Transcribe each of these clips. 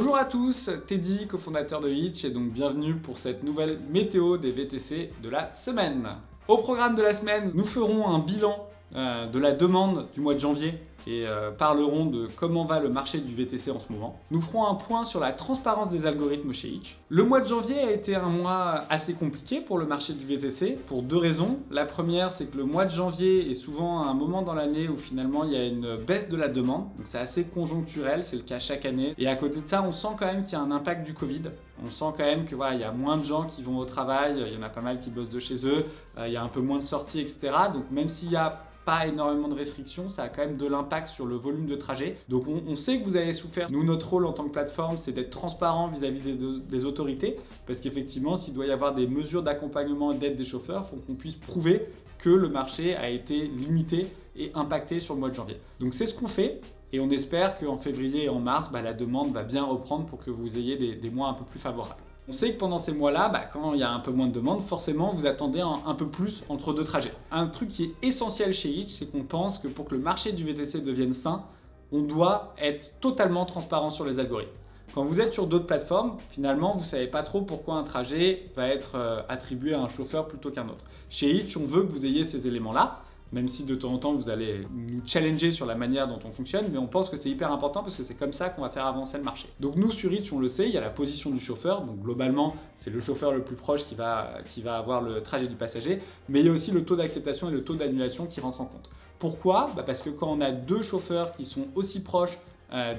Bonjour à tous, Teddy, cofondateur de Hitch, et donc bienvenue pour cette nouvelle météo des VTC de la semaine. Au programme de la semaine, nous ferons un bilan de la demande du mois de janvier et parlerons de comment va le marché du VTC en ce moment. Nous ferons un point sur la transparence des algorithmes chez Hitch. Le mois de janvier a été un mois assez compliqué pour le marché du VTC pour deux raisons. La première, c'est que le mois de janvier est souvent un moment dans l'année où finalement il y a une baisse de la demande. Donc c'est assez conjoncturel, c'est le cas chaque année. Et à côté de ça, on sent quand même qu'il y a un impact du Covid. On sent quand même que voilà, il y a moins de gens qui vont au travail, il y en a pas mal qui bossent de chez eux, il y a un peu moins de sorties, etc. Donc même s'il y a pas énormément de restrictions, ça a quand même de l'impact sur le volume de trajet. Donc on sait que vous avez souffert. Nous, notre rôle en tant que plateforme, c'est d'être transparent vis-à-vis des autorités, parce qu'effectivement, s'il doit y avoir des mesures d'accompagnement et d'aide des chauffeurs, il faut qu'on puisse prouver que le marché a été limité et impacté sur le mois de janvier. Donc c'est ce qu'on fait. Et on espère qu'en février et en mars, la demande va bien reprendre pour que vous ayez des mois un peu plus favorables. On sait que pendant ces mois-là, quand il y a un peu moins de demande, forcément, vous attendez un peu plus entre deux trajets. Un truc qui est essentiel chez Hitch, c'est qu'on pense que pour que le marché du VTC devienne sain, on doit être totalement transparent sur les algorithmes. Quand vous êtes sur d'autres plateformes, finalement, vous ne savez pas trop pourquoi un trajet va être attribué à un chauffeur plutôt qu'un autre. Chez Hitch, on veut que vous ayez ces éléments-là. Même si de temps en temps vous allez nous challenger sur la manière dont on fonctionne, mais on pense que c'est hyper important parce que c'est comme ça qu'on va faire avancer le marché. Donc nous sur Hitch, on le sait, il y a la position du chauffeur, donc globalement c'est le chauffeur le plus proche qui va avoir le trajet du passager, mais il y a aussi le taux d'acceptation et le taux d'annulation qui rentrent en compte. Pourquoi ? Parce que quand on a deux chauffeurs qui sont aussi proches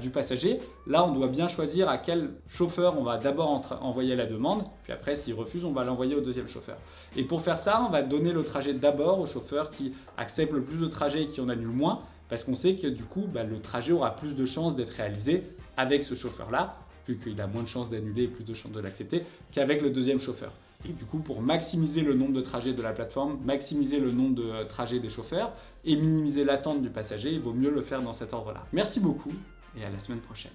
du passager, là on doit bien choisir à quel chauffeur on va d'abord envoyer la demande, puis après s'il refuse on va l'envoyer au deuxième chauffeur. Et pour faire ça, on va donner le trajet d'abord au chauffeur qui accepte le plus de trajets et qui en annule moins, parce qu'on sait que du coup le trajet aura plus de chances d'être réalisé avec ce chauffeur-là, vu qu'il a moins de chances d'annuler et plus de chances de l'accepter, qu'avec le deuxième chauffeur. Et du coup, pour maximiser le nombre de trajets de la plateforme, maximiser le nombre de trajets des chauffeurs et minimiser l'attente du passager, il vaut mieux le faire dans cet ordre-là. Merci beaucoup et à la semaine prochaine.